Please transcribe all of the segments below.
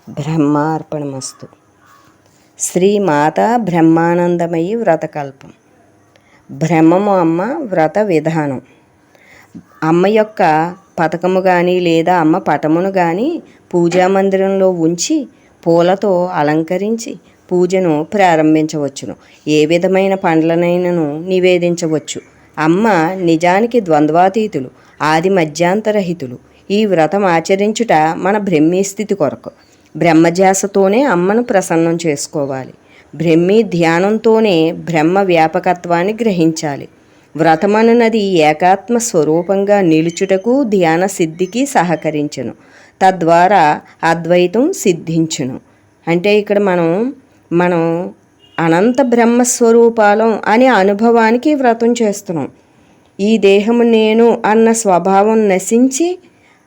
బ్రహ్మార్పణమస్తు. శ్రీమాత బ్రహ్మానందమయి వ్రతకల్పం. బ్రహ్మము అమ్మ వ్రత విధానం. అమ్మ యొక్క పథకము కానీ లేదా అమ్మ పటమును కానీ పూజామందిరంలో ఉంచి పూలతో అలంకరించి పూజను ప్రారంభించవచ్చును. ఏ విధమైన పండ్లనైనను నివేదించవచ్చు. అమ్మ నిజానికి ద్వంద్వాతీతులు, ఆది మధ్యాంతరహితులు. ఈ వ్రతం ఆచరించుట మన బ్రహ్మీస్థితి కొరకు. బ్రహ్మధ్యాసతోనే అమ్మను ప్రసన్నం చేసుకోవాలి. బ్రహ్మీ ధ్యానంతోనే బ్రహ్మ వ్యాపకత్వాన్ని గ్రహించాలి. వ్రతమనున్నది ఏకాత్మ స్వరూపంగా నిలుచుటకు ధ్యాన సిద్ధికి సహకరించును. తద్వారా అద్వైతం సిద్ధించును. అంటే ఇక్కడ మనం అనంత బ్రహ్మస్వరూపాలం అనే అనుభవానికి వ్రతం చేస్తున్నాం. ఈ దేహము నేను అన్న స్వభావం నశించి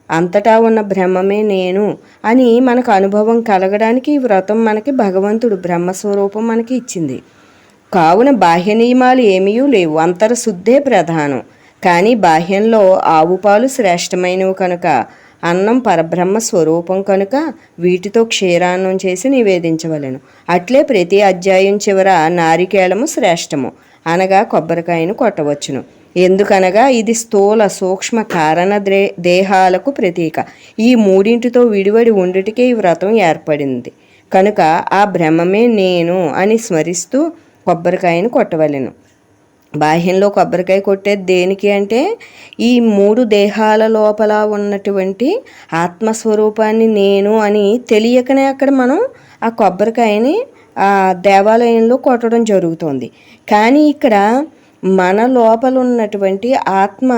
అంతటా ఉన్న బ్రహ్మమే నేను అని మనకు అనుభవం కలగడానికి ఈ వ్రతం మనకి భగవంతుడు బ్రహ్మస్వరూపం మనకి ఇచ్చింది. కావున బాహ్య నియమాలు ఏమీ లేవు, అంతరశుద్ధే ప్రధానం. కానీ బాహ్యంలో ఆవు పాలు శ్రేష్టమైనవి కనుక, అన్నం పరబ్రహ్మ స్వరూపం కనుక వీటితో క్షీరాన్నం చేసి నివేదించవలెను. అట్లే ప్రతి అధ్యాయం చివర నారికేళము శ్రేష్టము అనగా కొబ్బరికాయను కొట్టవచ్చును. ఎందుకనగా ఇది స్థూల సూక్ష్మ కారణ దేహాలకు ప్రతీక. ఈ మూడింటితో విడివడి ఉండుటికే ఈ వ్రతం ఏర్పడింది కనుక ఆ బ్రహ్మమే నేను అని స్మరిస్తూ కొబ్బరికాయను కొట్టవలెను. బాహ్యంలో కొబ్బరికాయ కొట్టేది దేనికి అంటే ఈ మూడు దేహాల లోపల ఉన్నటువంటి ఆత్మస్వరూపాన్ని నేను అని తెలియకనే అక్కడ మనం ఆ కొబ్బరికాయని ఆ దేవాలయంలో కొట్టడం జరుగుతుంది. కానీ ఇక్కడ మన లోపల ఉన్నటువంటి ఆత్మ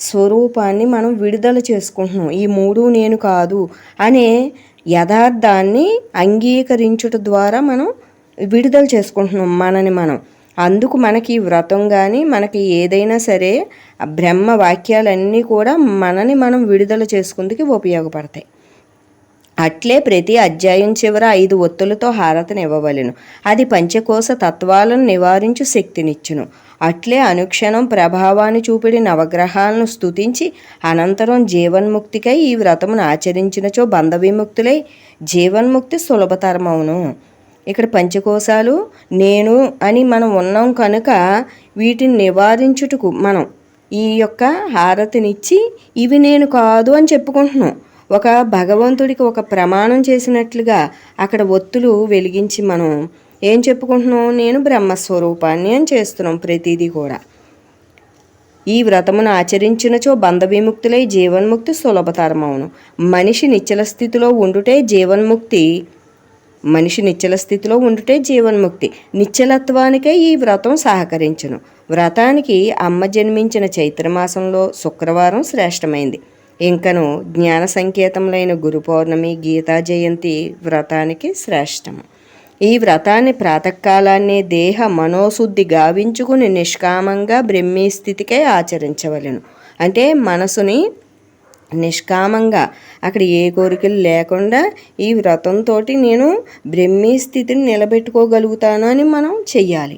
స్వరూపాన్ని మనం విడుదల చేసుకుంటున్నాం. ఈ మూడు నేను కాదు అనే యథార్థాన్ని అంగీకరించుట ద్వారా మనం విడుదల చేసుకుంటున్నాం మనని మనం. అందుకు మనకి వ్రతం కానీ మనకి ఏదైనా సరే బ్రహ్మ వాక్యాలన్నీ కూడా మనని మనం విడుదల చేసుకుందుకు ఉపయోగపడతాయి. అట్లే ప్రతి అధ్యాయం చివర 5 ఒత్తులతో హారతిని ఇవ్వవలెను. అది పంచకోశ తత్వాలను నివారించు శక్తినిచ్చును. అట్లే అనుక్షణం ప్రభావాన్ని చూపిడి నవగ్రహాలను స్తుతించి అనంతరం జీవన్ముక్తికై ఈ వ్రతమును ఆచరించినచో బంధ విముక్తులై జీవన్ముక్తి సులభతరమవును. ఇక్కడ పంచకోశాలు నేను అని మనం ఉన్నాం కనుక వీటిని నివారించుటకు మనం ఈ యొక్క హారతినిచ్చి ఇవి నేను కాదు అని చెప్పుకుంటున్నాం. ఒక భగవంతుడికి ఒక ప్రమాణం చేసినట్లుగా అక్కడ ఒత్తులు వెలిగించి మనం ఏం చెప్పుకుంటున్నాం? నేను బ్రహ్మస్వరూపాన్ని అని చేస్తున్నాం ప్రతిదీ కూడా. ఈ వ్రతమును ఆచరించినచో బంధ విముక్తులై జీవన్ముక్తి సులభతరమవును. మనిషి నిశ్చల స్థితిలో ఉండుటే జీవన్ముక్తి. నిశ్చలత్వానికే ఈ వ్రతం సహకరించును. వ్రతానికి అమ్మ జన్మించిన చైత్రమాసంలో శుక్రవారం శ్రేష్టమైంది. ఇంకను జ్ఞాన సంకేతములైన గురు పౌర్ణమి, గీతా జయంతి వ్రతానికి శ్రేష్టము. ఈ వ్రతాన్ని ప్రాతకాలాన్నే దేహ మనోశుద్ధి గావించుకుని నిష్కామంగా బ్రహ్మీ స్థితికై ఆచరించవలెను. అంటే మనసుని నిష్కామంగా అక్కడ ఏ కోరికలు లేకుండా ఈ వ్రతంతో నేను బ్రహ్మీ స్థితిని నిలబెట్టుకోగలుగుతాను అని మనం చెయ్యాలి.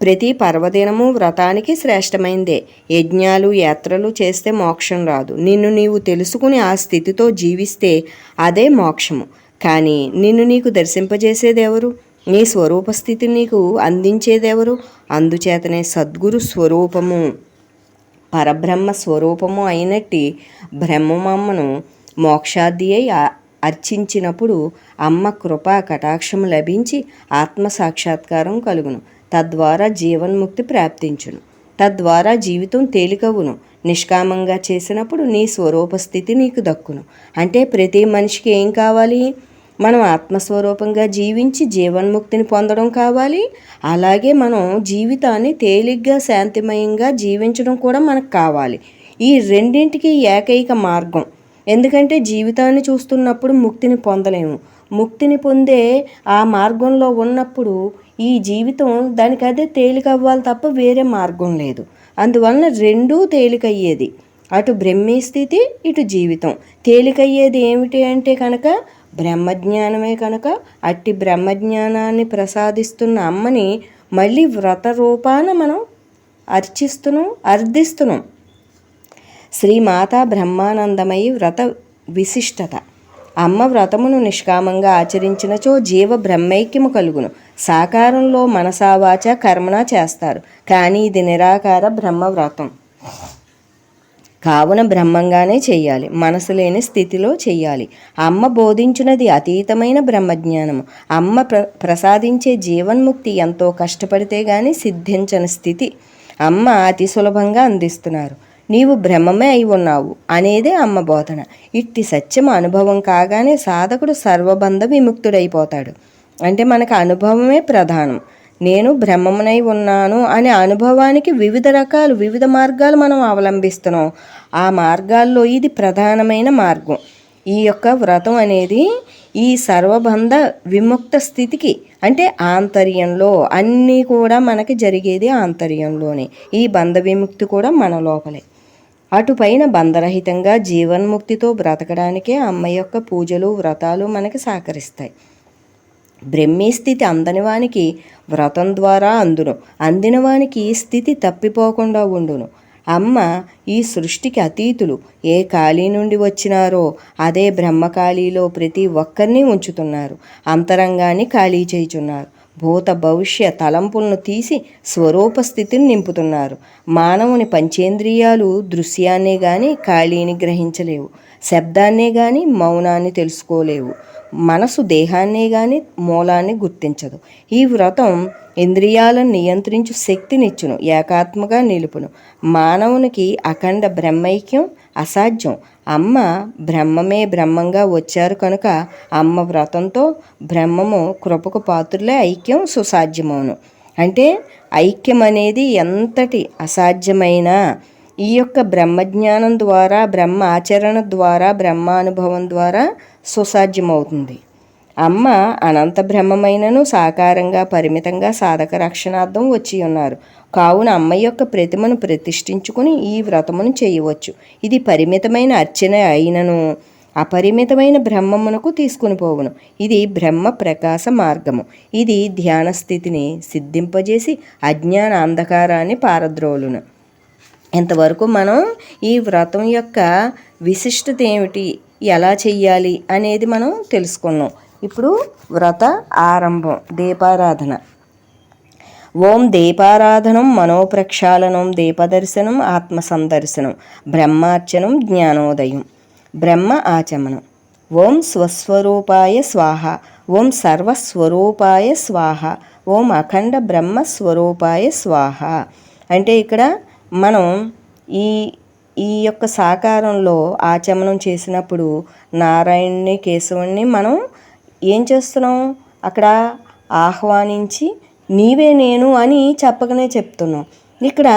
ప్రతి పర్వదినము వ్రతానికి శ్రేష్టమైందే. యజ్ఞాలు యాత్రలు చేస్తే మోక్షం రాదు. నిన్ను నీవు తెలుసుకుని ఆ స్థితితో జీవిస్తే అదే మోక్షము. కానీ నిన్ను నీకు దర్శింపజేసేదెవరు? నీ స్వరూప స్థితిని నీకు అందించేదెవరు? అందుచేతనే సద్గురు స్వరూపము పరబ్రహ్మ స్వరూపము అయినట్టి బ్రహ్మమ్మను మోక్షాది అయి అర్చించినప్పుడు అమ్మ కృపా కటాక్షము లభించి ఆత్మసాక్షాత్కారం కలుగును. తద్వారా జీవన్ముక్తి ప్రాప్తించును. తద్వారా జీవితం తేలికవును. నిష్కామంగా చేసినప్పుడు నీ స్వరూప స్థితి నీకు దక్కును. అంటే ప్రతి మనిషికి ఏం కావాలి? మనం ఆత్మస్వరూపంగా జీవించి జీవన్ముక్తిని పొందడం కావాలి. అలాగే మనం జీవితాన్ని తేలిగ్గా శాంతిమయంగా జీవించడం కూడా మనకు కావాలి. ఈ రెండింటికి ఏకైక మార్గం. ఎందుకంటే జీవితాన్ని చూస్తున్నప్పుడు ముక్తిని పొందలేము. ముక్తిని పొందే ఆ మార్గంలో ఉన్నప్పుడు ఈ జీవితం దానికి అదే తేలిక అవ్వాలి తప్ప వేరే మార్గం లేదు. అందువలన రెండూ తేలికయ్యేది. అటు బ్రహ్మీ స్థితి, ఇటు జీవితం. తేలికయ్యేది ఏమిటి అంటే కనుక బ్రహ్మజ్ఞానమే కనుక అట్టి బ్రహ్మజ్ఞానాన్ని ప్రసాదిస్తున్న అమ్మని మళ్ళీ వ్రత రూపాన మనం అర్థిస్తున్నాం. శ్రీమాతా బ్రహ్మానందమయి వ్రత విశిష్టత. అమ్మ వ్రతమును నిష్కామంగా ఆచరించినచో జీవ బ్రహ్మైక్యము కలుగును. సాకారంలో మనసావాచ కర్మణ చేస్తారు, కానీ ఇది నిరాకార బ్రహ్మవ్రతం కావున బ్రహ్మంగానే చెయ్యాలి, మనసు లేని స్థితిలో చెయ్యాలి. అమ్మ బోధించినది అతీతమైన బ్రహ్మజ్ఞానము. అమ్మ ప్రసాదించే జీవన్ముక్తి ఎంతో కష్టపడితే గాని సిద్ధించని స్థితి అమ్మ అతి సులభంగా అందిస్తున్నారు. నీవు బ్రహ్మమే అయి ఉన్నావు అనేదే అమ్మ బోధన. ఇట్టి సత్యం అనుభవం కాగానే సాధకుడు సర్వబంధ విముక్తుడైపోతాడు. అంటే మనకు అనుభవమే ప్రధానం. నేను బ్రహ్మమునై ఉన్నాను అనే అనుభవానికి వివిధ మార్గాలు మనం అవలంబిస్తున్నాం. ఆ మార్గాల్లో ఇది ప్రధానమైన మార్గం. ఈ యొక్క వ్రతం అనేది ఈ సర్వబంధ విముక్త స్థితికి, అంటే ఆంతర్యంలో అన్నీ కూడా మనకి జరిగేది ఆంతర్యంలోనే. ఈ బంధ విముక్తి కూడా మన లోపలే. అటుపైన బంధరహితంగా జీవన్ముక్తితో బ్రతకడానికే అమ్మ యొక్క పూజలు వ్రతాలు మనకి సహకరిస్తాయి. బ్రహ్మీ స్థితి అందనివానికి వ్రతం ద్వారా అందును, అందినవానికి స్థితి తప్పిపోకుండా ఉండును. అమ్మ ఈ సృష్టికి అతీతులు. ఏ ఖాళీ నుండి వచ్చినారో అదే బ్రహ్మఖాళీలో ప్రతి ఒక్కరిని ఉంచుతున్నారు. అంతరంగాన్ని ఖాళీ చేయుచున్నారు. భూత భవిష్య తలంపులను తీసి స్వరూప స్థితిని నింపుతున్నారు. మానవుని పంచేంద్రియాలు దృశ్యాన్నే గాని ఖాళీని గ్రహించలేవు, శబ్దాన్నే గాని మౌనాన్ని తెలుసుకోలేవు, మనసు దేహాన్నే గాని మూలాన్ని గుర్తించదు. ఈ వ్రతం ఇంద్రియాలను నియంత్రించు శక్తినిచ్చును, ఏకాత్మగా నిలుపును. మానవునికి అఖండ బ్రహ్మైక్యం అసాధ్యం. అమ్మ బ్రహ్మమే బ్రహ్మంగా వచ్చారు కనుక అమ్మ వ్రతంతో బ్రహ్మము కృపకు పాత్రులే ఐక్యం సుసాధ్యమవును. అంటే ఐక్యం అనేది ఎంతటి అసాధ్యమైన ఈ యొక్క బ్రహ్మజ్ఞానం ద్వారా, బ్రహ్మ ఆచరణ ద్వారా, బ్రహ్మానుభవం ద్వారా సుసాధ్యమవుతుంది. అమ్మ అనంత బ్రహ్మమైనను సాకారంగా పరిమితంగా సాధక రక్షణార్థం వచ్చి ఉన్నారు. కావున అమ్మ యొక్క ప్రతిమను ప్రతిష్ఠించుకుని ఈ వ్రతమును చేయవచ్చు. ఇది పరిమితమైన అర్చన అయినను అపరిమితమైన బ్రహ్మమునకు తీసుకుని పోవును. ఇది బ్రహ్మ ప్రకాశ మార్గము. ఇది ధ్యాన స్థితిని సిద్ధింపజేసి అజ్ఞాన అంధకారాన్ని పారద్రోలును. ఇంతవరకు మనం ఈ వ్రతం యొక్క విశిష్టత ఏమిటి, ఎలా చెయ్యాలి అనేది మనం తెలుసుకున్నాం. ఇప్పుడు వ్రత ఆరంభం, దీపారాధన. ఓం దీపారాధనం మనోప్రక్షాళనం దీపదర్శనం ఆత్మసందర్శనం బ్రహ్మార్చనం జ్ఞానోదయం బ్రహ్మ ఆచమనం. ఓం స్వస్వరూపాయ స్వాహ, ఓం సర్వస్వరూపాయ స్వాహ, ఓం అఖండ బ్రహ్మస్వరూపాయ స్వాహ. అంటే ఇక్కడ మనం ఈ యొక్క సాకారంలో ఆచమనం చేసినప్పుడు నారాయణుని కేశవుణ్ణి మనం ఏం చేస్తున్నాం, అక్కడ ఆహ్వానించి నీవే నేను అని చెప్పకనే చెప్తున్నాం. ఇక్కడ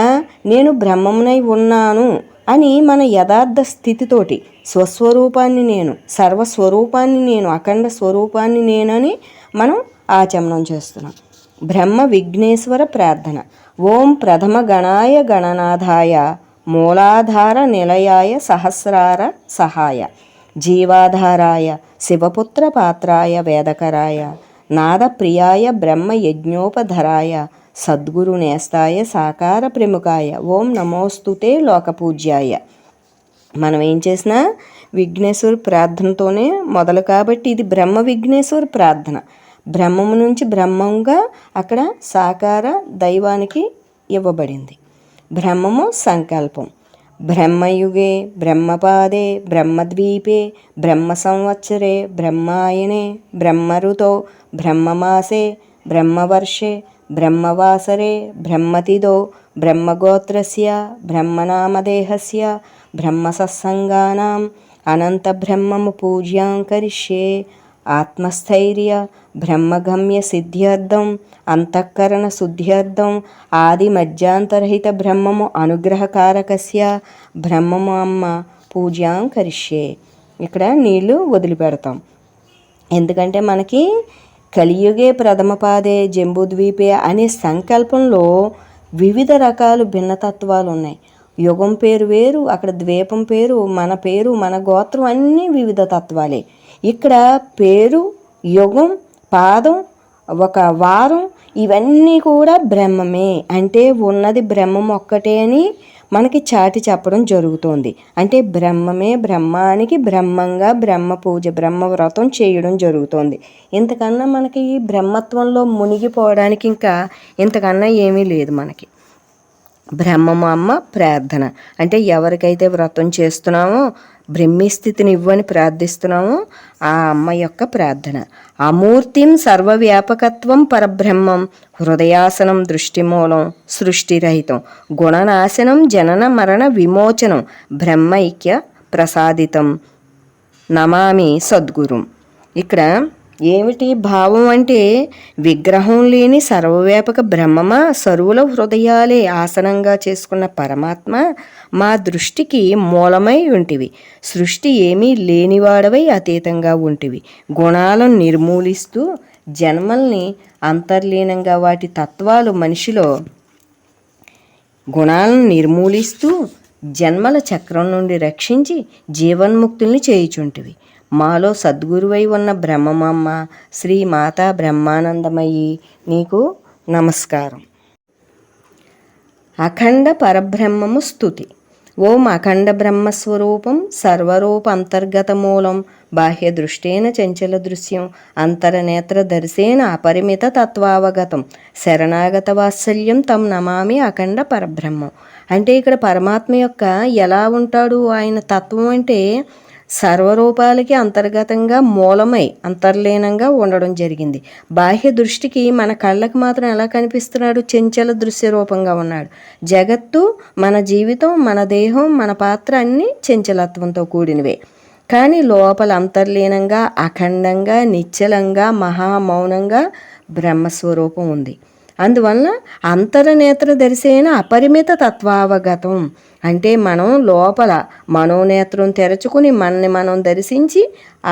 నేను బ్రహ్మమునై ఉన్నాను అని మన యథార్థ స్థితితోటి స్వస్వరూపాన్ని నేను, సర్వస్వరూపాన్ని నేను, అఖండ స్వరూపాన్ని నేనని మనం ఆచమనం చేస్తున్నాం. బ్రహ్మ విఘ్నేశ్వర ప్రార్థన. ఓం ప్రథమ గణాయ గణనాథాయ మూలాధార నిలయాయ సహస్రార సహాయ జీవాధారాయ శివపుత్ర పాత్రాయ వేదకరాయ నాదప్రియాయ బ్రహ్మ యజ్ఞోపధరాయ సద్గురు నేస్తాయ సాకార ప్రముఖాయ ఓం నమోస్తుతే లోకపూజ్యాయ. మనం ఏం చేసినా విఘ్నేశ్వర ప్రార్థనతోనే మొదలు కాబట్టి ఇది బ్రహ్మ విఘ్నేశ్వర ప్రార్థన. బ్రహ్మము నుంచి బ్రహ్మంగా అక్కడ సాకార దైవానికి ఇవ్వబడింది. బ్రహ్మము సంకల్పం. బ్రహ్మయుగే బ్రహ్మపాదే బ్రహ్మద్వీపే బ్రహ్మ సంవత్సరే బ్రహ్మాయనే బ్రహ్మరుతో బ్రహ్మమాసే బ్రహ్మవర్షే బ్రహ్మవాసరే బ్రహ్మతిదో బ్రహ్మగోత్రస్య బ్రహ్మనామదేహస్య బ్రహ్మసత్సంగానాం అనంతబ్రహ్మము పూజ్యాం కరిష్యే. ఆత్మస్థైర్య బ్రహ్మగమ్య సిద్ధ్యర్థం అంతఃకరణ శుద్ధ్యర్థం ఆది మధ్యాంతరహిత బ్రహ్మము అనుగ్రహకారకస్య బ్రహ్మము అమ్మ పూజాం కరిష్యే. ఇక్కడ నీళ్లు వదిలిపెడతాం, ఎందుకంటే మనకి కలియుగే ప్రథమపాదే జంబూద్వీపే అనే సంకల్పంలో వివిధ రకాలు భిన్నతత్వాలు ఉన్నాయి. యుగం పేరు వేరు, అక్కడ ద్వీపం పేరు, మన పేరు, మన గోత్రం అన్నీ వివిధ తత్వాలే. ఇక్కడ పేరు, యుగం, పాదం, ఒక వారం ఇవన్నీ కూడా బ్రహ్మమే. అంటే ఉన్నది బ్రహ్మం ఒక్కటే అని మనకి చాటి చెప్పడం జరుగుతోంది. అంటే బ్రహ్మమే బ్రహ్మానికి బ్రహ్మంగా బ్రహ్మ పూజ బ్రహ్మ వ్రతం చేయడం జరుగుతోంది. ఇంతకన్నా మనకి బ్రహ్మత్వంలో మునిగిపోవడానికి ఇంకా ఇంతకన్నా ఏమీ లేదు మనకి. బ్రహ్మము అమ్మ ప్రార్థన అంటే ఎవరికైతే వ్రతం చేస్తున్నామో బ్రహ్మస్థితిని ఇవ్వని ప్రార్థిస్తున్నామో ఆ అమ్మ యొక్క ప్రార్థన. అమూర్తిం సర్వవ్యాపకత్వం పరబ్రహ్మం హృదయాసనం దృష్టిమూలం సృష్టిరహితం గుణనాశనం జనన మరణ విమోచనం బ్రహ్మైక్య ప్రసాదితం నమామి సద్గురుం. ఇక్కడ ఏమిటి భావం అంటే విగ్రహం లేని సర్వవ్యాపక బ్రహ్మమా సర్వుల హృదయాలే ఆసనంగా చేసుకున్న పరమాత్మ మా దృష్టికి మూలమై ఉంటివి. సృష్టి ఏమీ లేనివాడవై అతీతంగా ఉంటివి. గుణాలను నిర్మూలిస్తూ జన్మల్ని అంతర్లీనంగా వాటి తత్వాలు మనిషిలో గుణాలను నిర్మూలిస్తూ జన్మల చక్రం నుండి రక్షించి జీవన్ముక్తుల్ని చేయుచుంటివి. మాలో సద్గురువై ఉన్న బ్రహ్మమమ్మ శ్రీ మాతా బ్రహ్మానందమయ్యి నీకు నమస్కారం. అఖండ పరబ్రహ్మము స్తుతి. ఓం అఖండ బ్రహ్మస్వరూపం సర్వరూప అంతర్గత మూలం బాహ్య దృష్టేన చంచల దృశ్యం అంతరనేత్ర దర్శేన అపరిమిత తత్వావగతం శరణాగత వాత్సల్యం తం నమామి అఖండ పరబ్రహ్మం. అంటే ఇక్కడ పరమాత్మ యొక్క ఎలా ఉంటాడు ఆయన తత్వం అంటే సర్వరూపాలకి అంతర్గతంగా మూలమై అంతర్లీనంగా ఉండడం జరిగింది. బాహ్య దృష్టికి మన కళ్ళకు మాత్రం ఎలా కనిపిస్తున్నాడు? చంచల దృశ్య రూపంగా ఉన్నాడు. జగత్తు, మన జీవితం, మన దేహం, మన పాత్ర అన్నీ చంచలత్వంతో కూడినవే. కానీ లోపల అంతర్లీనంగా అఖండంగా నిశ్చలంగా మహామౌనంగా బ్రహ్మస్వరూపం ఉంది. అందువలన అంతరనేత్ర దర్శైన అపరిమిత తత్వావగతం అంటే మనం లోపల మనోనేత్రం తెరచుకుని మనని మనం దర్శించి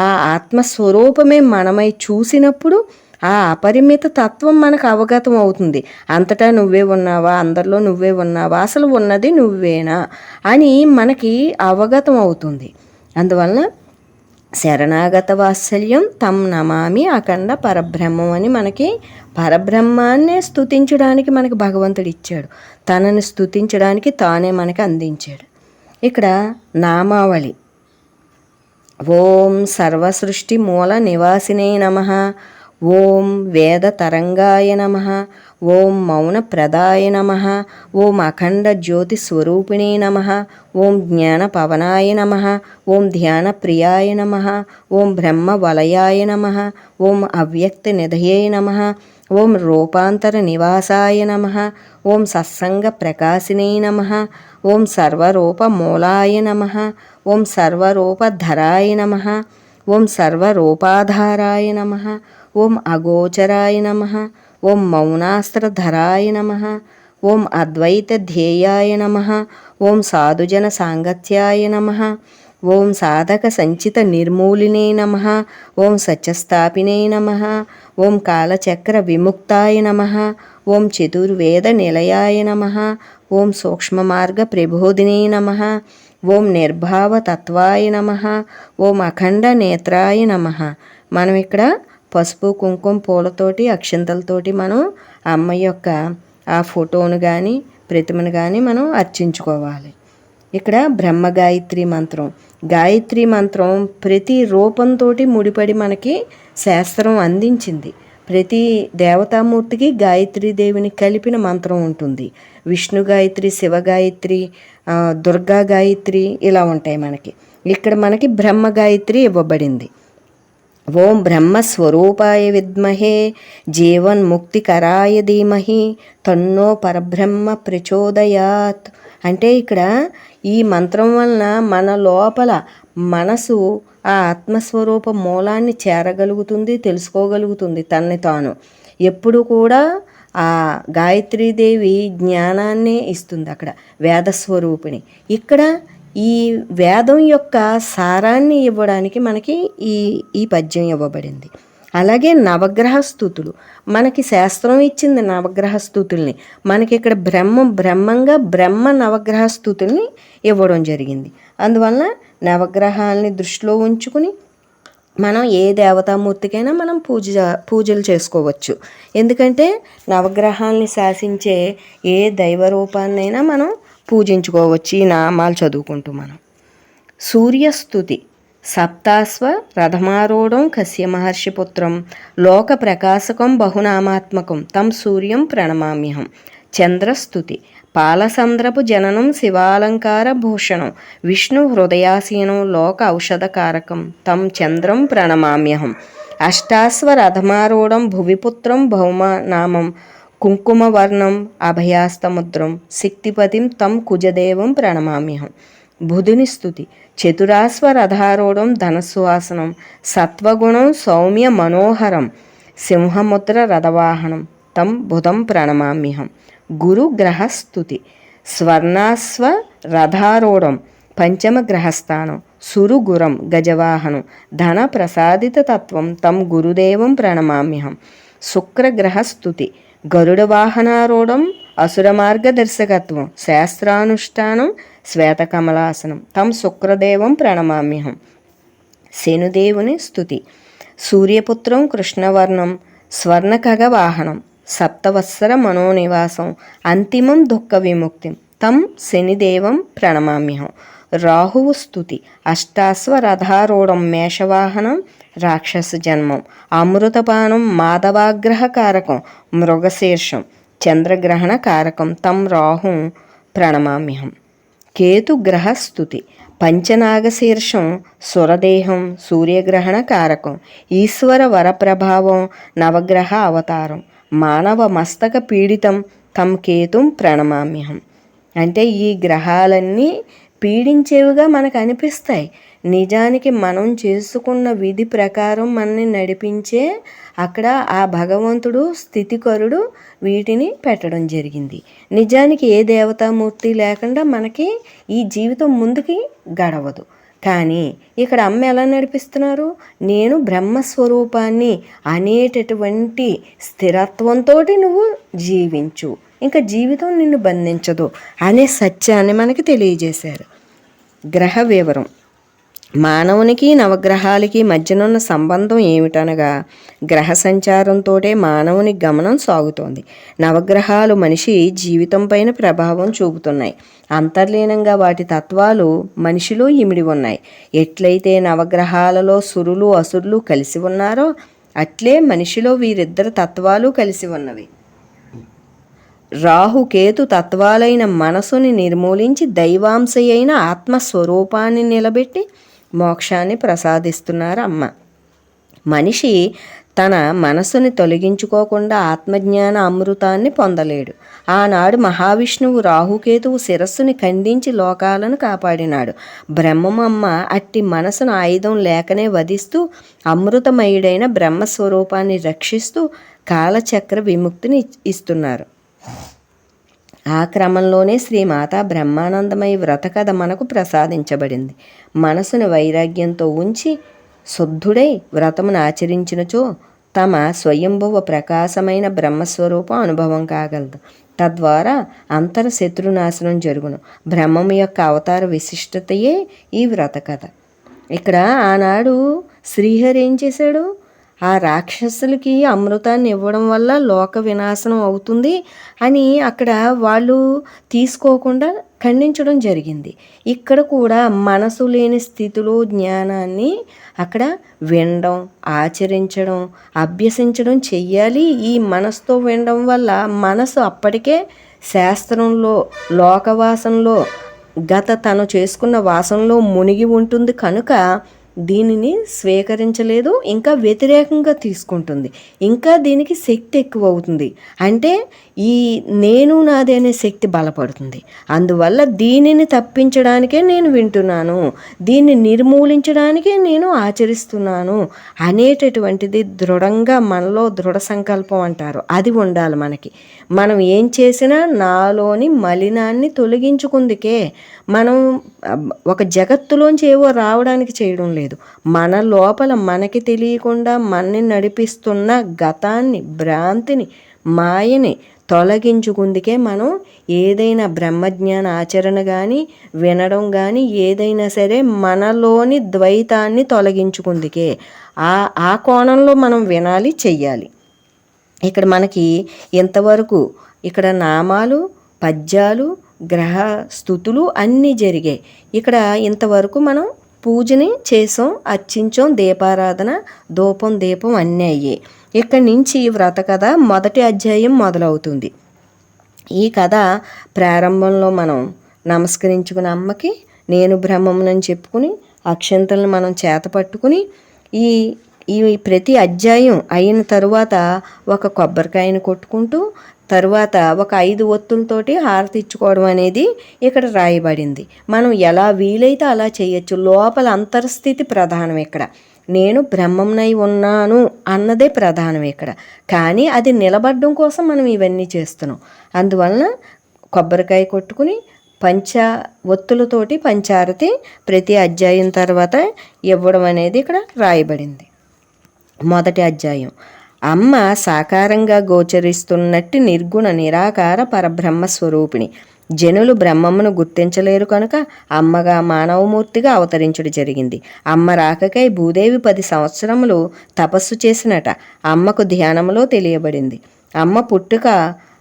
ఆ ఆత్మస్వరూపమే మనమై చూసినప్పుడు ఆ అపరిమిత తత్వం మనకు అవగతం అవుతుంది. అంతటా నువ్వే ఉన్నావా, అందరిలో నువ్వే ఉన్నావా, అసలు ఉన్నది నువ్వేనా అని మనకి అవగతం అవుతుంది. అందువలన శరణాగత వాత్సల్యం తం నమామి అఖండ పరబ్రహ్మం అని మనకి పరబ్రహ్మాన్నే స్తుతించడానికి మనకి భగవంతుడు ఇచ్చాడు. తనని స్తుతించడానికి తానే మనకి అందించాడు. ఇక్కడ నామావళి. ఓం సర్వసృష్టి మూల నివాసినే నమః. ఓం వేద తరంగాయ నమః. ఓం మౌన ప్రదాయ నమః. ఓం అఖండ జ్యోతి స్వరూపిణే నమః. ఓం జ్ఞాన పవనాయ నమః. ఓం ధ్యాన ప్రియాయ నమః. ఓం బ్రహ్మ వలయాయ నమః. ఓం అవ్యక్త నిధయే నమః. ఓం రూపాంతర నివాసాయ నమః. ఓం సత్సంగ ప్రకాశినే నమః. ఓం సర్వరూప మూలాయ నమః. ఓం సర్వరూపధరాయ నమః. ఓం సర్వరూపాధారాయ నమః. ఓం అగోచరాయ నమః. ఓం మౌనాస్త్రధరాయ నమః. ఓం అద్వైత ధ్యేయాయ నమః. ఓం సాధుజన సాంగత్యాయ నమః. ఓం సాధక సంచిత నిర్మూలినే నమః. ఓం సత్యస్థాపినే నమః. ఓం కాలచక్ర విముక్తాయ నమః. ఓం చతుర్వేద నిలయాయ నమః. ఓం సూక్ష్మమార్గ ప్రబోధినే నమః. ఓం నిర్భావ తత్వాయ నమః. ఓం అఖండ నేత్రాయ నమః. మనం ఇక్కడ పసుపు కుంకుమ పూలతోటి అక్షంతలతోటి మనం అమ్మ యొక్క ఆ ఫోటోను కానీ ప్రతిమను కానీ మనం అర్చించుకోవాలి. ఇక్కడ బ్రహ్మ గాయత్రి మంత్రం. గాయత్రి మంత్రం ప్రతి రూపంతో ముడిపడి మనకి శాస్త్రం అందించింది. ప్రతి దేవతామూర్తికి గాయత్రీదేవిని కలిపిన మంత్రం ఉంటుంది. విష్ణు గాయత్రి, శివ గాయత్రి, దుర్గా గాయత్రి ఇలా ఉంటాయి మనకి. ఇక్కడ మనకి బ్రహ్మ గాయత్రి ఇవ్వబడింది. ఓం బ్రహ్మస్వరూపాయ విద్మహే జీవన్ముక్తికరాయ ధీమహి తన్నో పరబ్రహ్మ ప్రచోదయాత్. అంటే ఇక్కడ ఈ మంత్రం వలన మన లోపల మనసు ఆ ఆత్మస్వరూప మూలాన్ని చేరగలుగుతుంది, తెలుసుకోగలుగుతుంది తనని తాను. ఎప్పుడు కూడా ఆ గాయత్రీదేవి జ్ఞానాన్ని ఇస్తుంది. అక్కడ వేదస్వరూపిణి. ఇక్కడ ఈ వేదం యొక్క సారాన్ని ఇవ్వడానికి మనకి ఈ పద్యం ఇవ్వబడింది. అలాగే నవగ్రహ స్తుతులు మనకి శాస్త్రం ఇచ్చింది. నవగ్రహ స్తుతుల్ని మనకి ఇక్కడ బ్రహ్మంగా బ్రహ్మ నవగ్రహ స్తుతుల్ని ఇవ్వడం జరిగింది. అందువలన నవగ్రహాలని దృష్టిలో ఉంచుకుని మనం ఏ దేవతామూర్తికైనా మనం పూజలు చేసుకోవచ్చు. ఎందుకంటే నవగ్రహాలని శాసించే ఏ దైవ రూపాన్నైనా మనం పూజించుకోవచ్చు ఈ నామాలు చదువుకుంటూ మనం. సూర్యస్తుతి. సప్తాశ్వ రథమారూఢం కశ్య మహర్షి పుత్రం లోక ప్రకాశకం బహునామాత్మకం తం సూర్యం ప్రణమామ్యహం. చంద్రస్తుతి. పాలసంద్రపు జననం శివాలంకార భూషణం విష్ణు హృదయాసీనం లోక ఔషధకారకం తం చంద్రం ప్రణమామ్యహం. అష్టాశ్వ రథమారూఢం భువిపుత్రం భౌమనామం కుంకుమవర్ణం అభయాస్తముద్రం శక్తిపతిం తం కుజదేవం ప్రణమామ్యహం. బుధుని స్తుతి. చతురాశ్వ రథారూఢం ధనస్సువాసనం సత్వగుణం సౌమ్య మనోహరం సింహముద్ర రథవాహనం తం బుధం ప్రణమామ్యహం. గురు గ్రహస్తుతి. స్వర్ణాశ్వ రథారూఢం పంచమ గ్రహస్థానం సురుగురం గజవాహనం ధన ప్రసాదిత తత్వం తం గురుదేవం ప్రణమామ్యహం. శుక్రగ్రహస్తుతి. గరుడ వాహనారూఢం అసుర మార్గదర్శకత్వం శాస్త్రానుష్ఠానం శ్వేతకమలాసనం తం శుక్రదేవం ప్రణమామ్యహం. శనుదేవుని స్తుతి. సూర్యపుత్రం కృష్ణవర్ణం స్వర్ణఖగ వాహనం సప్తవత్సర మనోనివాసం అంతిమం దుఃఖ విముక్తిం తం శనిదేవం ప్రణమామ్యహం. రాహువు స్తుతి. అష్టాశ్వ రథారూఢం మేషవాహనం రాక్షస జన్మం అమృతపానం మాధవాగ్రహ కారకం మృగశీర్షం చంద్రగ్రహణ కారకం తం రాహు ప్రణమామ్యహం. కేతుగ్రహస్తుతి. పంచనాగశీర్షం సురదేహం సూర్యగ్రహణ కారకం ఈశ్వర వరప్రభావం నవగ్రహ అవతారం మానవ మస్తక పీడితం తం కేతుం ప్రణమామ్యహం. అంటే ఈ గ్రహాలన్నీ పీడించేవిగా మనకు అనిపిస్తాయి, నిజానికి మనం చేసుకున్న విధి ప్రకారం మనని నడిపించే అక్కడ ఆ భగవంతుడు స్థితికరుడు వీటిని పెట్టడం జరిగింది. నిజానికి ఏ దేవతామూర్తి లేకుండా మనకి ఈ జీవితం ముందుకి గడవదు. కానీ ఇక్కడ అమ్మ ఎలా నడిపిస్తున్నారు, నేను బ్రహ్మస్వరూపాన్ని అనేటటువంటి స్థిరత్వంతో నువ్వు జీవించు, ఇంకా జీవితం నిన్ను బంధించదు అనే సత్యాన్ని మనకి తెలియజేశారు. గ్రహ వివరం. మానవునికి నవగ్రహాలకి మధ్యనున్న సంబంధం ఏమిటనగా గ్రహ సంచారంతో మానవుని గమనం సాగుతోంది. నవగ్రహాలు మనిషి జీవితం పైన ప్రభావం చూపుతున్నాయి. అంతర్లీనంగా వాటి తత్వాలు మనిషిలో ఇమిడి ఉన్నాయి. ఎట్లయితే నవగ్రహాలలో సురులు అసురులు కలిసి ఉన్నారో అట్లే మనిషిలో వీరిద్దరు తత్వాలు కలిసి ఉన్నవి. రాహుకేతు తత్వాలైన మనసుని నిర్మూలించి దైవాంశ అయిన ఆత్మస్వరూపాన్ని నిలబెట్టి మోక్షాన్ని ప్రసాదిస్తున్నారు అమ్మ. మనిషి తన మనసుని తొలగించుకోకుండా ఆత్మజ్ఞాన అమృతాన్ని పొందలేడు. ఆనాడు మహావిష్ణువు రాహుకేతువు శిరస్సుని ఖండించి లోకాలను కాపాడినాడు. బ్రహ్మమ్మ అట్టి మనసును ఆయుధం లేకనే వధిస్తూ అమృతమయుడైన బ్రహ్మస్వరూపాన్ని రక్షిస్తూ కాలచక్ర విముక్తిని ఇస్తున్నారు. ఆ క్రమంలోనే శ్రీమాతా బ్రహ్మానందమయి వ్రత కథ మనకు ప్రసాదించబడింది. మనసును వైరాగ్యంతో ఉంచి శుద్ధుడై వ్రతమును ఆచరించినచో తమ స్వయంభువ ప్రకాశమైన బ్రహ్మస్వరూపం అనుభవం కాగలదు. తద్వారా అంతర శత్రునాశనం జరుగును. బ్రహ్మము యొక్క అవతార విశిష్టతయే ఈ వ్రత కథ. ఇక్కడ ఆనాడు శ్రీహరి ఏం చేశాడు, ఆ రాక్షసులకి అమృతాన్ని ఇవ్వడం వల్ల లోక వినాశనం అవుతుంది అని అక్కడ వాళ్ళు తీసుకోకుండా ఖండించడం జరిగింది. ఇక్కడ కూడా మనసు లేని స్థితిలో జ్ఞానాన్ని అక్కడ వినడం, ఆచరించడం, అభ్యసించడం చెయ్యాలి. ఈ మనసుతో వినడం వల్ల మనసు అప్పటికే శాస్త్రంలో లోకవాసంలో తను చేసుకున్న వాసనలో మునిగి ఉంటుంది కనుక దీనిని స్వీకరించలేదు, ఇంకా వ్యతిరేకంగా తీసుకుంటుంది, ఇంకా దీనికి శక్తి ఎక్కువ అవుతుంది. అంటే ఈ నేను నాది అనే శక్తి బలపడుతుంది. అందువల్ల దీనిని తప్పించడానికే నేను వింటున్నాను, దీన్ని నిర్మూలించడానికే నేను ఆచరిస్తున్నాను అనేటటువంటిది దృఢంగా మనలో దృఢ సంకల్పం అంటారు, అది ఉండాలి మనకి. మనం ఏం చేసినా నాలోని మలినాన్ని తొలగించుకుందుకే, మనం ఒక జగత్తులోంచి ఏవో రావడానికి చేయడం లేదు. మన లోపల మనకి తెలియకుండా మనని నడిపిస్తున్న గతాన్ని, భ్రాంతిని, మాయని తొలగించుకుందుకే మనం ఏదైనా బ్రహ్మజ్ఞాన ఆచరణ కానీ వినడం కానీ ఏదైనా సరే మనలోని ద్వైతాన్ని తొలగించుకుందుకే ఆ కోణంలో మనం వినాలి, చెయ్యాలి. ఇక్కడ మనకి ఇంతవరకు ఇక్కడ నామాలు, పద్యాలు, గ్రహ స్థుతులు అన్నీ జరిగాయి. ఇక్కడ ఇంతవరకు మనం పూజని చేసాం, అర్చించాం, దీపారాధన, ధూపం దీపం అన్నీ అయ్యాయి. ఇక్కడి నుంచి వ్రత కథ మొదటి అధ్యాయం మొదలవుతుంది. ఈ కథ ప్రారంభంలో మనం నమస్కరించుకుని అమ్మకి నేను బ్రహ్మమునని చెప్పుకుని అక్షంతలను మనం చేత పట్టుకుని ఈ ఈ ప్రతి అధ్యాయం అయిన తరువాత ఒక కొబ్బరికాయను కొట్టుకుంటూ తరువాత ఒక 5 ఒత్తులతోటి హారతి ఇచ్చుకోవడం అనేది ఇక్కడ రాయబడింది. మనం ఎలా వీలైతే అలా చేయొచ్చు. లోపల అంతర్స్థితి ప్రధానం. ఇక్కడ నేను బ్రహ్మంనై ఉన్నాను అన్నదే ప్రధానం ఇక్కడ. కానీ అది నిలబడడం కోసం మనం ఇవన్నీ చేస్తున్నాం. అందువలన కొబ్బరికాయ కొట్టుకుని ఒత్తులతోటి పంచారతి ప్రతి అధ్యాయం తర్వాత ఇవ్వడం అనేది ఇక్కడ రాయబడింది. మొదటి అధ్యాయం. అమ్మ సాకారంగా గోచరిస్తున్నట్టు నిర్గుణ నిరాకార పరబ్రహ్మ స్వరూపిణి. జనులు బ్రహ్మమును గుర్తించలేరు కనుక అమ్మగా మానవమూర్తిగా అవతరించడం జరిగింది. అమ్మ రాకకై భూదేవి 10 సంవత్సరములు తపస్సు చేసినట అమ్మకు ధ్యానంలో తెలియబడింది.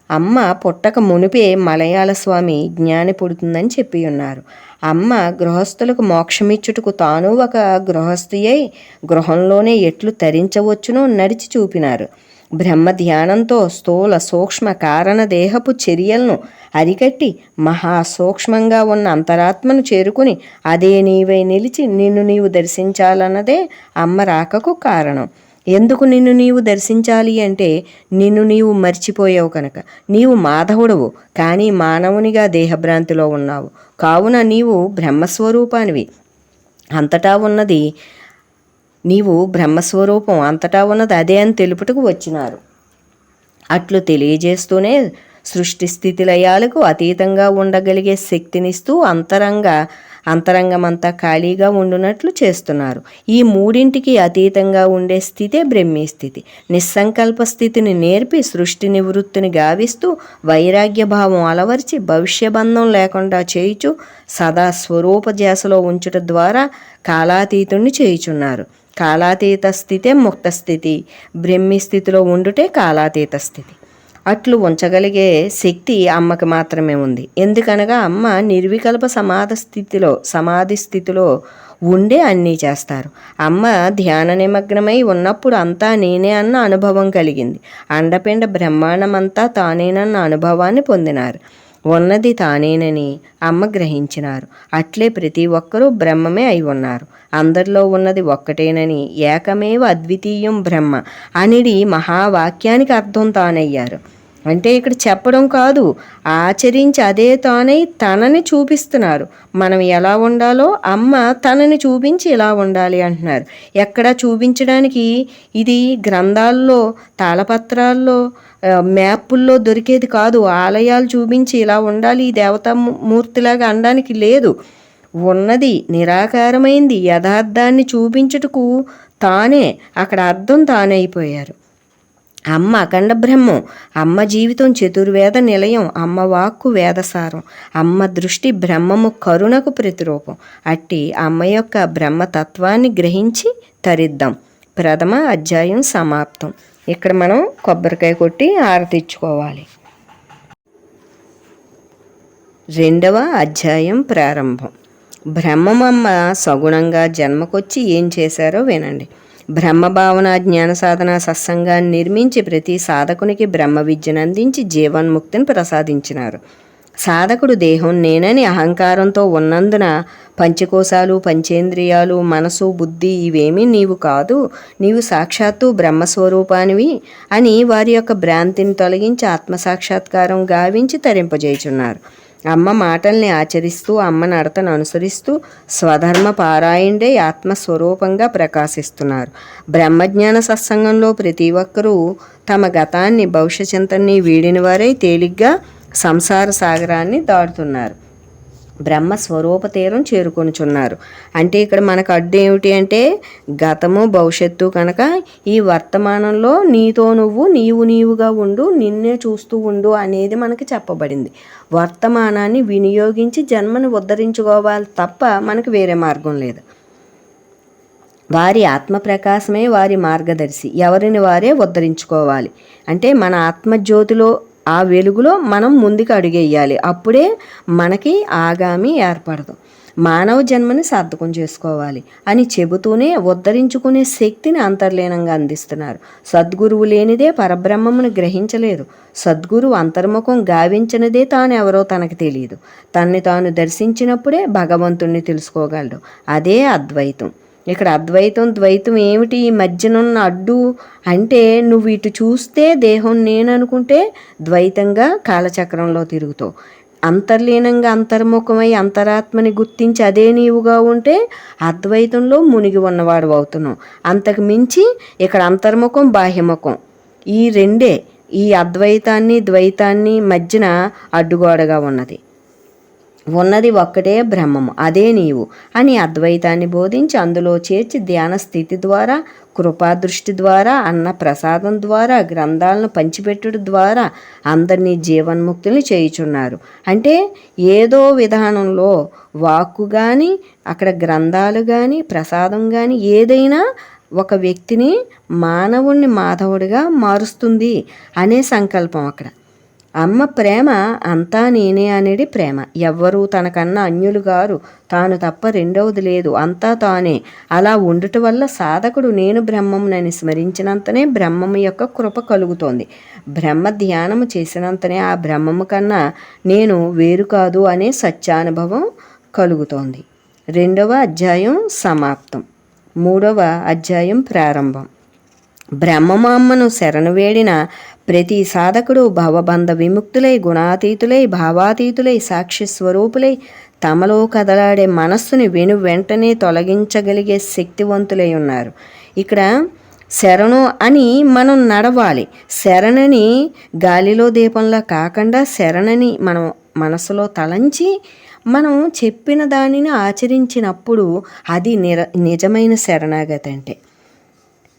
అమ్మ పుట్టక మునిపే మలయాళ స్వామి జ్ఞాని పుడుతుందని చెప్పి ఉన్నారు. అమ్మ గృహస్థులకు మోక్షమిచ్చుటకు తాను ఒక గృహస్థి అయి గృహంలోనే ఎట్లు తరించవచ్చునో నడిచి చూపినారు. బ్రహ్మ ధ్యానంతో స్థూల సూక్ష్మ కారణ దేహపు చర్యలను అరికట్టి మహాసూక్ష్మంగా ఉన్న అంతరాత్మను చేరుకుని అదే నీవై నిలిచి నిన్ను నీవు దర్శించాలన్నదే అమ్మ రాకకు కారణం. ఎందుకు నిన్ను నీవు దర్శించాలి అంటే నిన్ను నీవు మర్చిపోయావు కనుక. నీవు మాధవుడవు, కానీ మానవునిగా దేహభ్రాంతిలో ఉన్నావు. కావున నీవు బ్రహ్మస్వరూపానివి. అంతటా ఉన్నది నీవు బ్రహ్మస్వరూపం, అంతటా ఉన్నది అదే అని తెలుపుటకు వచ్చినారు. అట్లు తెలియజేస్తూనే సృష్టి స్థితి లయాలకు అతీతంగా ఉండగలిగే శక్తినిస్తూ అంతరంగమంతా ఖాళీగా ఉండునట్లు చేస్తున్నారు. ఈ మూడింటికి అతీతంగా ఉండే స్థితే బ్రహ్మీ స్థితి. నిస్సంకల్ప స్థితిని నేర్పి సృష్టి నివృత్తిని గావిస్తూ వైరాగ్య భావం అలవర్చి భవిష్యబంధం లేకుండా చేయుచు సదా స్వరూప ధ్యాసలో ఉంచుట ద్వారా కాలాతీతుణ్ణి చేయుచున్నారు. కాలాతీత స్థితే ముక్త స్థితి, బ్రహ్మీ స్థితిలో ఉండుటే కాలాతీత స్థితి. అట్లు ఉంచగలిగే శక్తి అమ్మకి మాత్రమే ఉంది. ఎందుకనగా అమ్మ నిర్వికల్ప సమాధి స్థితిలో ఉండే అన్నీ చేస్తారు. అమ్మ ధ్యాన నిమగ్నమై ఉన్నప్పుడు అంతా నేనే అన్న అనుభవం కలిగింది. అండపిండ బ్రహ్మాండమంతా తానేనన్న అనుభవాన్ని పొందినారు. ఉన్నది తానేనని అమ్మ గ్రహించినారు. అట్లే ప్రతి ఒక్కరూ బ్రహ్మమే అయి ఉన్నారు. అందరిలో ఉన్నది ఒక్కటేనని ఏకమేవ అద్వితీయం బ్రహ్మ అనిడి మహావాక్యానికి అర్థం తానయ్యారు. అంటే ఇక్కడ చెప్పడం కాదు, ఆచరించి అదే తానై తనని చూపిస్తున్నారు. మనం ఎలా ఉండాలో అమ్మ తనని చూపించి ఇలా ఉండాలి అంటున్నారు. ఎక్కడ చూపించడానికి ఇది గ్రంథాల్లో, తాళపత్రాల్లో, మ్యాపుల్లో దొరికేది కాదు. ఆలయాలు చూపించి ఇలా ఉండాలి ఈ దేవతామూర్తిలాగా అనడానికి లేదు. ఉన్నది నిరాకారమైంది యథార్థాన్ని చూపించుటకు తానే అక్కడ అర్థం తానైపోయారు. అమ్మ అఖండ బ్రహ్మం. అమ్మ జీవితం చతుర్వేద నిలయం. అమ్మ వాక్కు వేదసారం. అమ్మ దృష్టి బ్రహ్మము కరుణకు ప్రతిరూపం. అట్టి అమ్మ యొక్క బ్రహ్మతత్వాన్ని గ్రహించి తరిద్దాం. ప్రథమ అధ్యాయం సమాప్తం. ఇక్కడ మనం కొబ్బరికాయ కొట్టి ఆరతిచ్చుకోవాలి. రెండవ అధ్యాయం ప్రారంభం. బ్రహ్మమమ్మ సగుణంగా జన్మకొచ్చి ఏం చేశారో వినండి. బ్రహ్మభావన జ్ఞాన సాధన సత్సంగాన్ని నిర్మించి ప్రతి సాధకునికి బ్రహ్మ విద్యను అందించి జీవన్ముక్తిని ప్రసాదించినారు. సాధకుడు దేహం నేనని అహంకారంతో ఉన్నందున పంచకోశాలు, పంచేంద్రియాలు, మనసు, బుద్ధి ఇవేమీ నీవు కాదు, నీవు సాక్షాత్తు బ్రహ్మస్వరూపానివి అని వారి యొక్క భ్రాంతిని తొలగించి ఆత్మసాక్షాత్కారం గావించి తరింపజేయుచున్నారు. అమ్మ మాటల్ని ఆచరిస్తూ అమ్మ నడతను అనుసరిస్తూ స్వధర్మ పారాయణే ఆత్మస్వరూపంగా ప్రకాశిస్తున్నారు. బ్రహ్మజ్ఞాన సత్సంగంలో ప్రతి ఒక్కరూ తమ గతాన్ని, భవిష్యచింతన్ని వీడిన వారై తేలిగ్గా సంసార సాగరాన్ని దాటుతున్నారు. బ్రహ్మస్వరూప తీరం చేరుకొనుచున్నారు. అంటే ఇక్కడ మనకు అడ్డు ఏమిటి అంటే గతము భవిష్యత్తు కనుక ఈ వర్తమానంలో నీతో నీవు నీవుగా ఉండు, నిన్నే చూస్తూ ఉండు అనేది మనకి చెప్పబడింది. వర్తమానాన్ని వినియోగించి జన్మను ఉద్ధరించుకోవాలి తప్ప మనకు వేరే మార్గం లేదు. వారి ఆత్మప్రకాశమే వారి మార్గదర్శి. ఎవరిని వారే ఉద్ధరించుకోవాలి. అంటే మన ఆత్మజ్యోతిలో ఆ వెలుగులో మనం ముందుకు అడుగేయాలి. అప్పుడే మనకి ఆగామి ఏర్పడదు. మానవ జన్మని సార్థకం చేసుకోవాలి అని చెబుతూనే ఉద్ధరించుకునే శక్తిని అంతర్లీనంగా అందిస్తున్నారు. సద్గురువు లేనిదే పరబ్రహ్మమును గ్రహించలేదు. సద్గురువు అంతర్ముఖం గావించినదే తానెవరో తనకు తెలియదు. తన్ని తాను దర్శించినప్పుడే భగవంతుణ్ణి తెలుసుకోగలడు. అదే అద్వైతం. ఇక్కడ అద్వైతం ద్వైతం ఏమిటి? ఈ మధ్యనున్న అడ్డు అంటే నువ్వు ఇటు చూస్తే దేహం నేననుకుంటే ద్వైతంగా కాలచక్రంలో తిరుగుతావు. అంతర్లీనంగా అంతర్ముఖమై అంతరాత్మని గుర్తించి అదే నీవుగా ఉంటే అద్వైతంలో మునిగి ఉన్నవాడు అవుతున్నావు. అంతకు మించి ఇక్కడ అంతర్ముఖం బాహ్యముఖం ఈ రెండే ఈ అద్వైతాన్ని ద్వైతాన్ని మధ్యన అడ్డుగోడగా ఉన్నది ఒక్కటే బ్రహ్మము, అదే నీవు అని అద్వైతాన్ని బోధించి అందులో చేర్చి ధ్యాన స్థితి ద్వారా, కృపాదృష్టి ద్వారా, అన్న ప్రసాదం ద్వారా, గ్రంథాలను పంచిపెట్టుడు ద్వారా అందరినీ జీవన్ముక్తుల్ని చేయుచున్నారు. అంటే ఏదో విధానంలో వాక్కు కానీ అక్కడ గ్రంథాలు కానీ ప్రసాదం కానీ ఏదైనా ఒక వ్యక్తిని మానవుణ్ణి మాధవుడిగా మారుస్తుంది అనే సంకల్పం అక్కడ. అమ్మ ప్రేమ అంతా నేనే అనేది ప్రేమ. ఎవ్వరూ తనకన్నా అన్యులు గారు, తాను తప్ప రెండవది లేదు, అంతా తానే. అలా ఉండుట వల్ల సాధకుడు నేను బ్రహ్మమునని స్మరించినంతనే బ్రహ్మము యొక్క కృప కలుగుతోంది. బ్రహ్మ ధ్యానము చేసినంతనే ఆ బ్రహ్మము కన్నా నేను వేరు కాదు అనే సత్యానుభవం కలుగుతోంది. 2వ అధ్యాయం సమాప్తం. 3వ అధ్యాయం ప్రారంభం. బ్రహ్మము అమ్మను శరణు వేడిన ప్రతి సాధకుడు భవబంధ విముక్తులై, గుణాతీతులై, భావాతీతులై, సాక్షి స్వరూపులై, తమలో కదలాడే మనస్సుని వెంటనే తొలగించగలిగే శక్తివంతులై ఉన్నారు. ఇక్కడ శరణు అని మనం నడవాలి. శరణని గాలిలో దీపంలా కాకుండా శరణని మనం మనసులో తలంచి మనం చెప్పిన దానిని ఆచరించినప్పుడు అది నిజమైన శరణాగతి. అంటే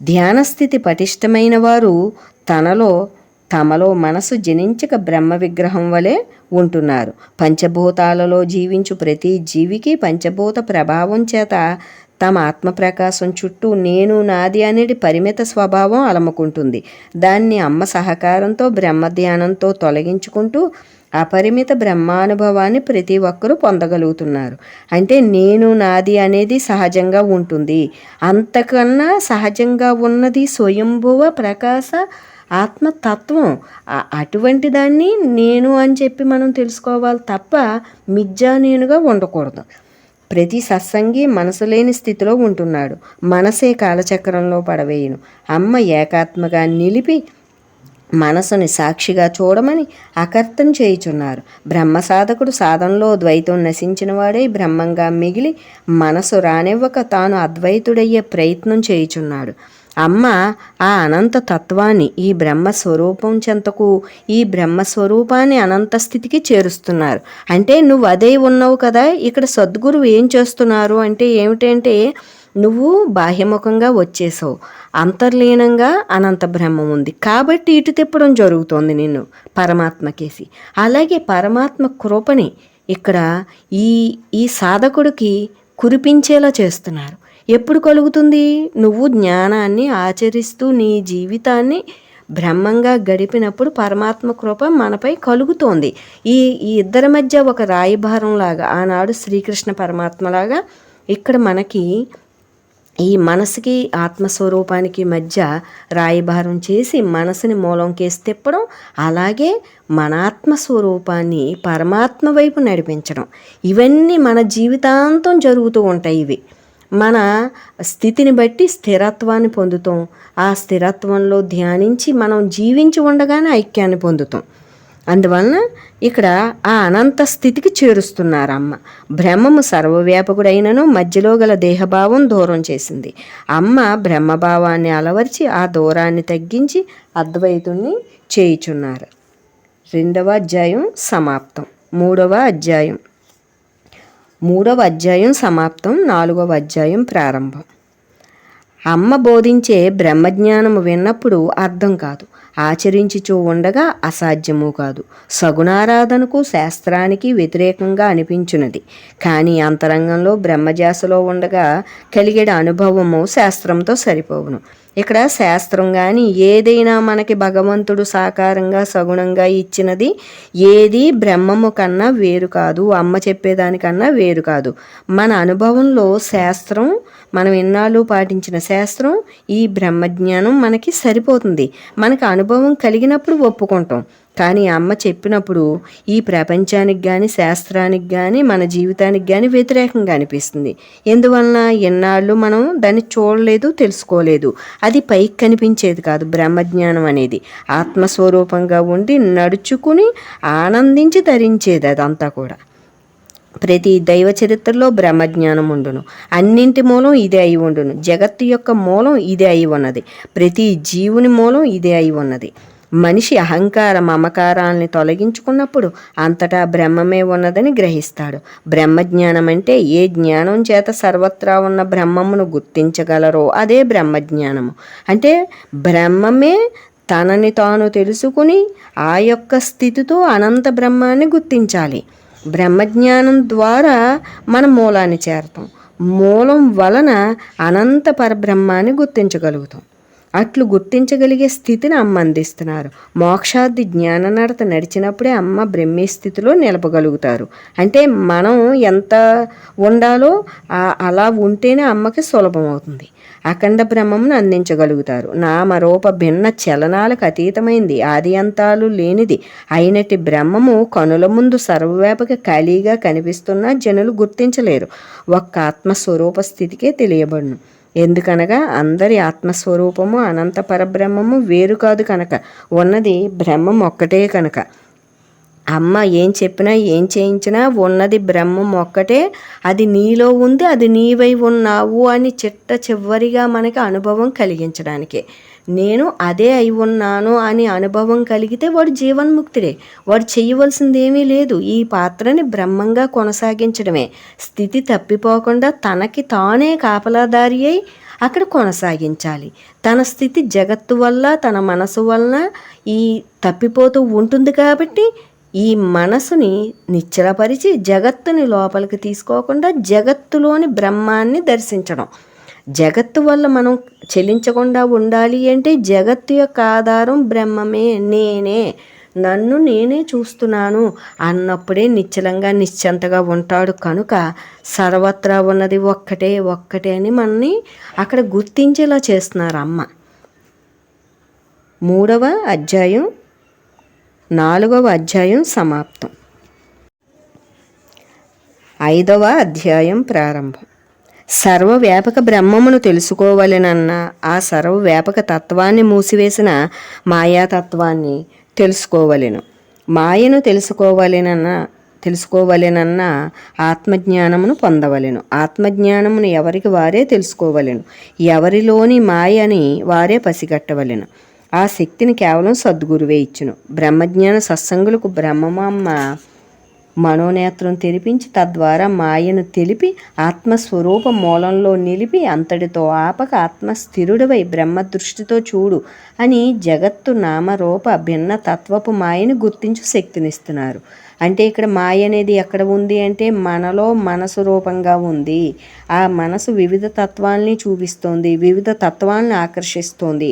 ధ్యానస్థితి పటిష్టమైన వారు తమలో మనసు జనించక బ్రహ్మ విగ్రహం వలె ఉంటున్నారు. పంచభూతాలలో జీవించు ప్రతి జీవికి పంచభూత ప్రభావం చేత తమ ఆత్మప్రకాశం చుట్టూ నేను నాది అనేది పరిమిత స్వభావం అలముకుంటుంది. దాన్ని అమ్మ సహకారంతో బ్రహ్మధ్యానంతో తొలగించుకుంటూ అపరిమిత బ్రహ్మానుభవాన్ని ప్రతి ఒక్కరూ పొందగలుగుతున్నారు. అంటే నేను నాది అనేది సహజంగా ఉంటుంది. అంతకన్నా సహజంగా ఉన్నది స్వయంభువ ప్రకాశ ఆత్మతత్వం. అటువంటి దాన్ని నేను అని చెప్పి మనం తెలుసుకోవాలి తప్ప మిథ్యా నేనుగా ఉండకూడదు. ప్రతి సత్సంగి మనసు లేని స్థితిలో ఉంటున్నాడు. మనసే కాలచక్రంలో పడవేయును. అమ్మ ఏకాత్మగా నిలిపి మనసుని సాక్షిగా చూడమని అకర్తం చేయుచున్నారు. బ్రహ్మ సాధకుడు సాధనలో ద్వైతం నశించిన వాడై బ్రహ్మంగా మిగిలి మనసు రానివ్వక తాను అద్వైతుడయ్యే ప్రయత్నం చేయుచున్నాడు. అమ్మ ఆ అనంత తత్వాన్ని ఈ బ్రహ్మస్వరూపం చెంతకు ఈ బ్రహ్మస్వరూపాన్ని అనంత స్థితికి చేరుస్తున్నారు. అంటే నువ్వు అదే ఉన్నావు కదా. ఇక్కడ సద్గురువు ఏం చేస్తున్నారు అంటే ఏమిటంటే నువ్వు బాహ్యముఖంగా వచ్చేసావు, అంతర్లీనంగా అనంత బ్రహ్మం ఉంది కాబట్టి ఇటు తిప్పడం జరుగుతోంది నిన్ను పరమాత్మకేసి. అలాగే పరమాత్మ కృపని ఇక్కడ ఈ సాధకుడికి కురిపించేలా చేస్తున్నారు. ఎప్పుడు కలుగుతుంది? నువ్వు జ్ఞానాన్ని ఆచరిస్తూ నీ జీవితాన్ని బ్రహ్మంగా గడిపినప్పుడు పరమాత్మ కృప మనపై కలుగుతోంది. ఈ ఇద్దరి మధ్య ఒక రాయభారం లాగా ఆనాడు శ్రీకృష్ణ పరమాత్మలాగా ఇక్కడ మనకి ఈ మనసుకి ఆత్మస్వరూపానికి మధ్య రాయభారం చేసి మనసుని మూలంకేసి తిప్పడం, అలాగే మన ఆత్మస్వరూపాన్ని పరమాత్మ వైపు నడిపించడం, ఇవన్నీ మన జీవితాంతం జరుగుతూ ఉంటాయి. ఇవి మన స్థితిని బట్టి స్థిరత్వాన్ని పొందుతాం. ఆ స్థిరత్వంలో ధ్యానించి మనం జీవించి ఉండగానే ఐక్యాన్ని పొందుతాం. అందువలన ఇక్కడ ఆ అనంత స్థితికి చేరుస్తున్నారు అమ్మ. బ్రహ్మము సర్వవ్యాపకుడైనను మధ్యలో గల దేహభావం దూరం చేసింది. అమ్మ బ్రహ్మభావాన్ని అలవర్చి ఆ దూరాన్ని తగ్గించి అద్వైతుణ్ణి చేయుచున్నారు. 2వ అధ్యాయం సమాప్తం. 3వ అధ్యాయం సమాప్తం. 4వ అధ్యాయం ప్రారంభం. అమ్మ బోధించే బ్రహ్మజ్ఞానము విన్నప్పుడు అర్థం కాదు, ఆచరించుచూ ఉండగా అసాధ్యము కాదు. సగుణారాధనకు శాస్త్రానికి వ్యతిరేకంగా అనిపించున్నది. కానీ అంతరంగంలో బ్రహ్మజాసలో ఉండగా కలిగేడ అనుభవము శాస్త్రంతో సరిపోవును. ఇక్కడ శాస్త్రం కానీ ఏదైనా మనకి భగవంతుడు సాకారంగా సగుణంగా ఇచ్చినది ఏది బ్రహ్మము కన్నా వేరు కాదు, అమ్మ చెప్పేదానికన్నా వేరు కాదు. మన అనుభవంలో శాస్త్రం, మనం ఎన్నాళ్ళు పాటించిన శాస్త్రం, ఈ బ్రహ్మజ్ఞానం మనకి సరిపోతుంది. మనకి అనుభవం కలిగినప్పుడు ఒప్పుకుంటాం. కానీ అమ్మ చెప్పినప్పుడు ఈ ప్రపంచానికి కానీ శాస్త్రానికి కానీ మన జీవితానికి కానీ వ్యతిరేకంగా అనిపిస్తుంది. ఎందువలన ఎన్నాళ్ళు మనం దాన్ని చూడలేదు, తెలుసుకోలేదు. అది పైకి కనిపించేది కాదు. బ్రహ్మజ్ఞానం అనేది ఆత్మస్వరూపంగా ఉండి నడుచుకుని ఆనందించి ధరించేది. అదంతా కూడా ప్రతి దైవ చరిత్రలో బ్రహ్మజ్ఞానం ఉండును. అన్నింటి మూలం ఇదే అయి ఉండును. జగత్తు యొక్క మూలం ఇదే అయి ఉన్నది. ప్రతి జీవుని మూలం ఇదే అయి ఉన్నది. మనిషి అహంకార మమకారాల్ని తొలగించుకున్నప్పుడు అంతటా బ్రహ్మమే ఉన్నదని గ్రహిస్తాడు. బ్రహ్మజ్ఞానం అంటే ఏ జ్ఞానం చేత సర్వత్రా ఉన్న బ్రహ్మమును గుర్తించగలరో అదే బ్రహ్మజ్ఞానము. అంటే బ్రహ్మమే తనని తాను తెలుసుకుని ఆ యొక్క స్థితితో అనంత బ్రహ్మాన్ని గుర్తించాలి. బ్రహ్మజ్ఞానం ద్వారా మన మూలాన్ని చేరతాం. మూలం వలన అనంత పరబ్రహ్మాన్ని గుర్తించగలుగుతాం. అట్లు గుర్తించగలిగే స్థితిని అమ్మ అందిస్తున్నారు. మోక్షాది జ్ఞాన నడత నడిచినప్పుడే అమ్మ బ్రహ్మీ స్థితిలో నిలపగలుగుతారు. అంటే మనం ఎంత ఉండాలో అలా ఉంటేనే అమ్మకి సులభం అవుతుంది. అఖండ బ్రహ్మమును అందించగలుగుతారు. నామరూప భిన్న చలనాలకు అతీతమైంది, ఆది అంతాలు లేనిది అయినట్టి బ్రహ్మము కనుల ముందు సర్వవ్యాపక ఖాళీగా కనిపిస్తున్నా జనులు గుర్తించలేరు. ఒక్క ఆత్మస్వరూప స్థితికే తెలియబడును. ఎందుకనగా అందరి ఆత్మస్వరూపము అనంత పరబ్రహ్మము వేరు కాదు కనుక, ఉన్నది బ్రహ్మం ఒక్కటే కనుక. అమ్మ ఏం చెప్పినా ఏం చేయించినా ఉన్నది బ్రహ్మం ఒక్కటే, అది నీలో ఉంది, అది నీవై ఉన్నావు అని చిట్ట చివరిగా మనకి అనుభవం కలిగించడానికే. నేను అదే అయి ఉన్నాను అని అనుభవం కలిగితే వాడు జీవన్ముక్తుడే. వాడు చేయవలసింది ఏమీ లేదు. ఈ పాత్రని బ్రహ్మంగా కొనసాగించడమే. స్థితి తప్పిపోకుండా తనకి తానే కాపలాదారి అయి అక్కడ కొనసాగించాలి. తన స్థితి జగత్తు వల్ల తన మనసు వలన ఈ తప్పిపోతూ ఉంటుంది. కాబట్టి ఈ మనసుని నిశ్చలపరిచి జగత్తుని లోపలికి తీసుకోకుండా జగత్తులోని బ్రహ్మాన్ని దర్శించడం. జగత్తు వల్ల మనం చెలించకుండా ఉండాలి అంటే జగత్తు యొక్క ఆధారం బ్రహ్మమే, నేనే, నన్ను నేనే చూస్తున్నాను అన్నప్పుడే నిశ్చలంగా నిశ్చంతగా ఉంటాడు. కనుక సర్వత్రా ఉన్నది ఒక్కటే ఒక్కటే అని మనని అక్కడ గుర్తించేలా చేస్తున్నారు అమ్మ. 3వ అధ్యాయం 4వ అధ్యాయం సమాప్తం. 5వ అధ్యాయం ప్రారంభం. సర్వవ్యాపక బ్రహ్మమును తెలుసుకోవలెనన్న ఆ సర్వవ్యాపక తత్వాన్ని మూసివేసిన మాయాతత్వాన్ని తెలుసుకోవలెను. మాయను తెలుసుకోవలెనన్న ఆత్మజ్ఞానమును పొందవలెను. ఆత్మజ్ఞానమును ఎవరికి వారే తెలుసుకోవలెను. ఎవరిలోని మాయని వారే పసిగట్టవలెను. ఆ శక్తిని కేవలం సద్గురువే ఇచ్చును. బ్రహ్మజ్ఞాన సత్సంగులకు బ్రహ్మమ్మ మనోనేత్రం తెరిపించి తద్వారా మాయను తెలిపి ఆత్మస్వరూప మూలంలో నిలిపి అంతటితో ఆపక ఆత్మస్థిరుడివై బ్రహ్మదృష్టితో చూడు అని జగత్తు నామరూప భిన్న తత్వపు మాయను గుర్తించు శక్తినిస్తున్నారు. అంటే ఇక్కడ మాయ అనేది ఎక్కడ ఉంది అంటే మనలో మనసు రూపంగా ఉంది. ఆ మనసు వివిధ తత్వాల్ని చూపిస్తోంది, వివిధ తత్వాలను ఆకర్షిస్తోంది,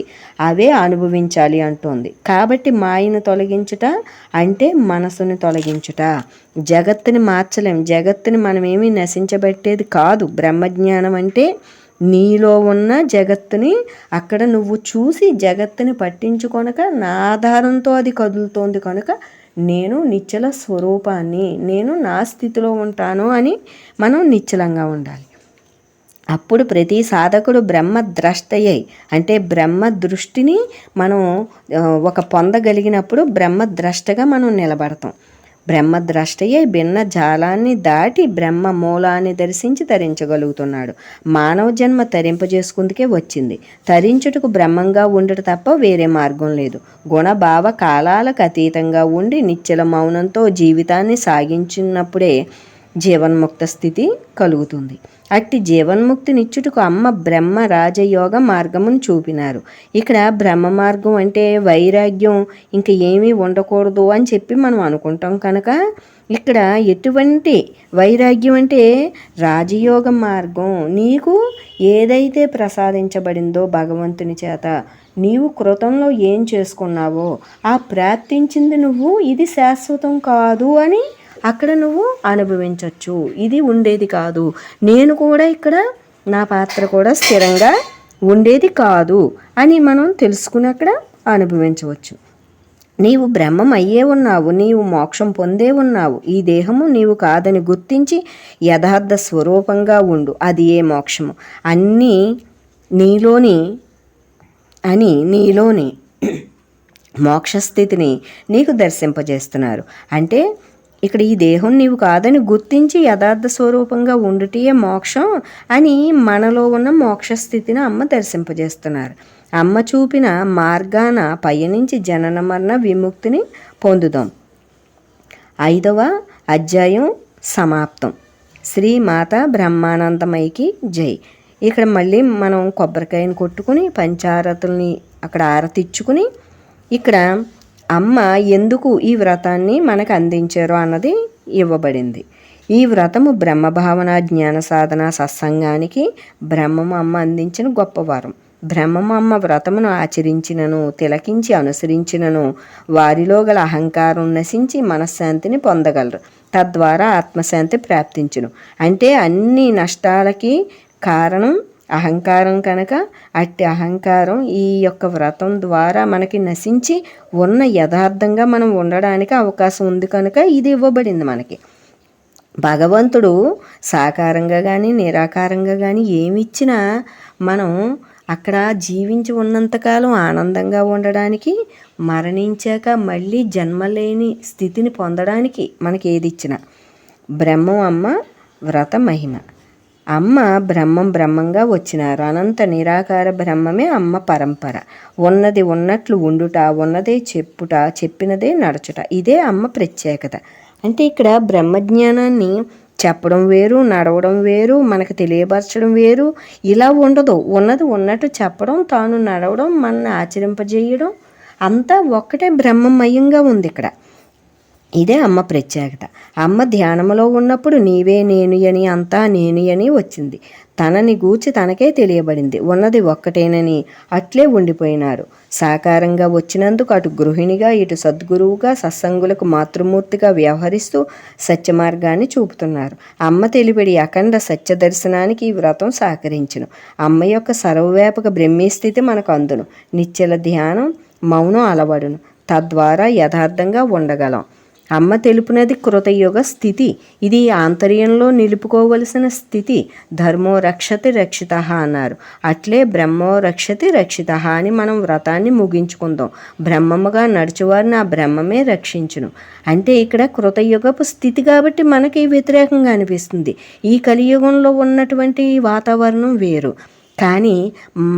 అవే అనుభవించాలి అంటోంది. కాబట్టి మాయను తొలగించుట అంటే మనసుని తొలగించుట. జగత్తుని మార్చలేం. జగత్తుని మనమేమీ నశించబెట్టేది కాదు. బ్రహ్మజ్ఞానం అంటే నీలో ఉన్న జగత్తుని అక్కడ నువ్వు చూసి జగత్తుని పట్టించుకొనక నా ఆధారంతో అది కదులుతోంది కనుక నేను నిశ్చల స్వరూపాన్ని, నేను నా స్థితిలో ఉంటాను అని మనం నిశ్చలంగా ఉండాలి. అప్పుడు ప్రతి సాధకుడు బ్రహ్మద్రష్టయ్యై అంటే బ్రహ్మ దృష్టిని మనం పొందగలిగినప్పుడు బ్రహ్మద్రష్టగా మనం నిలబడతాం. బ్రహ్మద్రష్టయ్యై భిన్న జాలాన్ని దాటి బ్రహ్మ మూలాన్ని దర్శించి తరించగలుగుతున్నాడు. మానవ జన్మ తరింపజేసుకుందుకే వచ్చింది. తరించుటకు బ్రహ్మంగా ఉండట తప్ప వేరే మార్గం లేదు. గుణభావ కాలాలకు అతీతంగా ఉండి నిశ్చల మౌనంతో జీవితాన్ని సాగించినప్పుడే జీవన్ముక్త స్థితి కలుగుతుంది. అట్టి జీవన్ముక్తినిచ్చుటకు అమ్మ బ్రహ్మ రాజయోగ మార్గమును చూపినారు. ఇక్కడ బ్రహ్మ మార్గం అంటే వైరాగ్యం ఇంక ఏమీ ఉండకూడదు అని చెప్పి మనం అనుకుంటాం కనుక ఇక్కడ ఎటువంటి వైరాగ్యం అంటే రాజయోగ మార్గం. నీకు ఏదైతే ప్రసాదించబడిందో భగవంతుని చేత నీవు కృతంలో ఏం చేసుకున్నావో ఆ ప్రాప్తించింది నువ్వు ఇది శాశ్వతం కాదు అని అక్కడ నువ్వు అనుభవించవచ్చు. ఇది ఉండేది కాదు. నేను కూడా ఇక్కడ నా పాత్ర కూడా స్థిరంగా ఉండేది కాదు అని మనం తెలుసుకుని అక్కడ అనుభవించవచ్చు. నీవు బ్రహ్మం అయ్యే ఉన్నావు, నీవు మోక్షం పొందే ఉన్నావు. ఈ దేహము నీవు కాదని గుర్తించి యథార్థ స్వరూపంగా ఉండు, అది ఏ మోక్షము అన్నీ నీలోని మోక్షస్థితిని నీకు దర్శింపజేస్తున్నారు. అంటే ఇక్కడ ఈ దేహం నీవు కాదని గుర్తించి యథార్థ స్వరూపంగా ఉండుటే మోక్షం అని మనలో ఉన్న మోక్షస్థితిని అమ్మ దర్శింపజేస్తున్నారు. అమ్మ చూపిన మార్గాన పయనించి జనన మరణ విముక్తిని పొందుదాం. 5వ అధ్యాయం సమాప్తం. శ్రీమాత బ్రహ్మానందమయికి జై. ఇక్కడ మళ్ళీ మనం కొబ్బరికాయను కొట్టుకుని పంచారతుల్ని అక్కడ ఆరతిచ్చుకుని ఇక్కడ అమ్మ ఎందుకు ఈ వ్రతాన్ని మనకు అందించారో అన్నది ఇవ్వబడింది. ఈ వ్రతము బ్రహ్మభావన జ్ఞాన సాధన సత్సంగానికి బ్రహ్మము అమ్మ అందించిన గొప్ప వరం. బ్రహ్మము అమ్మ వ్రతమును ఆచరించినను తిలకించి అనుసరించినను వారిలో గల అహంకారం నశించి మనశ్శాంతిని పొందగలరు. తద్వారా ఆత్మశాంతి ప్రాప్తించును. అంటే అన్ని నష్టాలకి కారణం అహంకారం కనుక అట్టి అహంకారం ఈ యొక్క వ్రతం ద్వారా మనకి నశించి ఉన్న యథార్థంగా మనం ఉండడానికి అవకాశం ఉంది కనుక ఇది ఇవ్వబడింది మనకి. భగవంతుడు సాకారంగా కానీ నిరాకారంగా కానీ ఏమి ఇచ్చినా మనం అక్కడ జీవించి ఉన్నంతకాలం ఆనందంగా ఉండడానికి, మరణించాక మళ్ళీ జన్మలేని స్థితిని పొందడానికి మనకి ఏది ఇచ్చినా బ్రహ్మం అమ్మ వ్రత మహిమ. అమ్మ బ్రహ్మంగా వచ్చినారు. అనంత నిరాకార బ్రహ్మమే అమ్మ పరంపర. ఉన్నది ఉన్నట్లు ఉండుట, ఉన్నదే చెప్పుట, చెప్పినదే నడచుట, ఇదే అమ్మ ప్రత్యేకత. అంటే ఇక్కడ బ్రహ్మజ్ఞానాన్ని చెప్పడం వేరు, నడవడం వేరు, మనకు తెలియపరచడం వేరు, ఇలా ఉండదు. ఉన్నది ఉన్నట్టు చెప్పడం, తాను నడవడం, మనల్ని ఆచరింపజేయడం అంతా ఒక్కటే బ్రహ్మమయంగా ఉంది ఇక్కడ. ఇదే అమ్మ ప్రత్యేకత. అమ్మ ధ్యానంలో ఉన్నప్పుడు నీవే నేను అని, అంతా నేను అని వచ్చింది. తనని గూర్చి తనకే తెలియబడింది. ఉన్నది ఒక్కటేనని అట్లే ఉండిపోయినారు. సాకారంగా వచ్చినందుకు అటు గృహిణిగా ఇటు సద్గురువుగా సత్సంగులకు మాతృమూర్తిగా వ్యవహరిస్తూ సత్యమార్గాన్ని చూపుతున్నారు. అమ్మ తెలిబడి అఖండ సత్య దర్శనానికి ఈ వ్రతం సహకరించును. అమ్మ యొక్క సర్వవ్యాపక బ్రహ్మీస్థితి మనకు అందును. నిశ్చల ధ్యానం మౌనం అలవడును. తద్వారా యథార్థంగా ఉండగలం. అమ్మ తెలుపునది కృతయుగ స్థితి. ఇది ఆంతర్యంలో నిలుపుకోవలసిన స్థితి. ధర్మో రక్షతి రక్షిత అన్నారు. అట్లే బ్రహ్మో రక్షతి రక్షిత అని మనం వ్రతాన్ని ముగించుకుందాం. బ్రహ్మముగా నడుచువారిని ఆ బ్రహ్మమే రక్షించును. అంటే ఇక్కడ కృతయుగపు స్థితి కాబట్టి మనకి వ్యతిరేకంగా అనిపిస్తుంది. ఈ కలియుగంలో ఉన్నటువంటి వాతావరణం వేరు. కానీ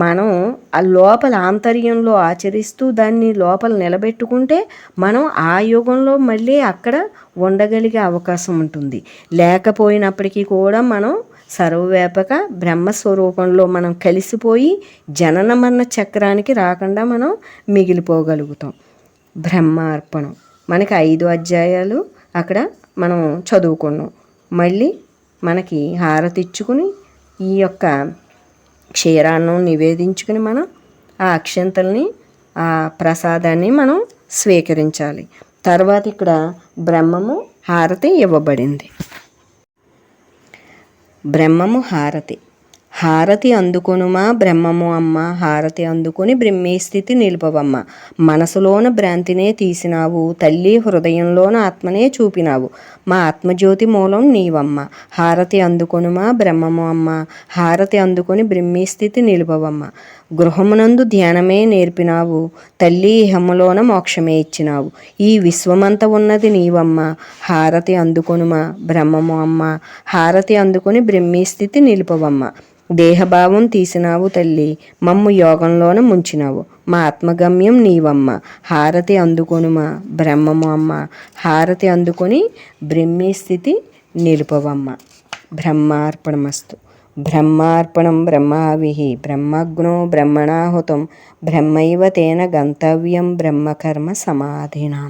మనం ఆ లోపల ఆంతర్యంలో ఆచరిస్తూ దాన్ని లోపల నిలబెట్టుకుంటే మనం ఆ యుగంలో మళ్ళీ అక్కడ ఉండగలిగే అవకాశం ఉంటుంది. లేకపోయినప్పటికీ కూడా మనం సర్వవ్యాపక బ్రహ్మస్వరూపంలో మనం కలిసిపోయి జనన మరణ చక్రానికి రాకుండా మనం మిగిలిపోగలుగుతాం. బ్రహ్మార్పణం మనకి 5 అధ్యాయాలు అక్కడ మనం చదువుకున్నాం. మళ్ళీ మనకి హారతిచ్చుకుని ఈ యొక్క క్షీరాన్నం నివేదించుకుని మనం ఆ అక్షంతల్ని ఆ ప్రసాదాన్ని మనం స్వీకరించాలి. తర్వాత ఇక్కడ బ్రహ్మము హారతి ఇవ్వబడింది. బ్రహ్మము హారతి అందుకొనుమా బ్రహ్మము అమ్మ, హారతి అందుకొని బ్రహ్మీ స్థితి నిలుపవమ్మ. మనసులోన భ్రాంతినే తీసినావు తల్లి, హృదయంలోన ఆత్మనే చూపినావు. మా ఆత్మజ్యోతి మూలం నీవమ్మ. హారతి అందుకొనుమా బ్రహ్మము అమ్మ, హారతి అందుకొని బ్రహ్మీ స్థితి నిలుపవమ్మ. గృహమునందు ధ్యానమే నేర్పినావు తల్లి, ఇహములోన మోక్షమే ఇచ్చినావు. ఈ విశ్వమంత ఉన్నది నీవమ్మ. హారతి అందుకొనుమా బ్రహ్మము అమ్మ, హారతి అందుకొని బ్రహ్మీ స్థితి నిలుపవమ్మ. దేహభావం తీసినావు తల్లి, మమ్ము యోగంలోన ముంచినావు. మా ఆత్మగమ్యం నీవమ్మ. హారతి అందుకొనుమా బ్రహ్మము అమ్మ, హారతి అందుకొని బ్రహ్మీ స్థితి నిలుపవమ్మ. బ్రహ్మార్పణమస్తు. బ్రహ్మార్పణం బ్రహ్మావిః బ్రహ్మజ్ఞో బ్రహ్మణాహుతం బ్రహ్మైవ తేన గంతవ్యం బ్రహ్మకర్మ సమాధినా.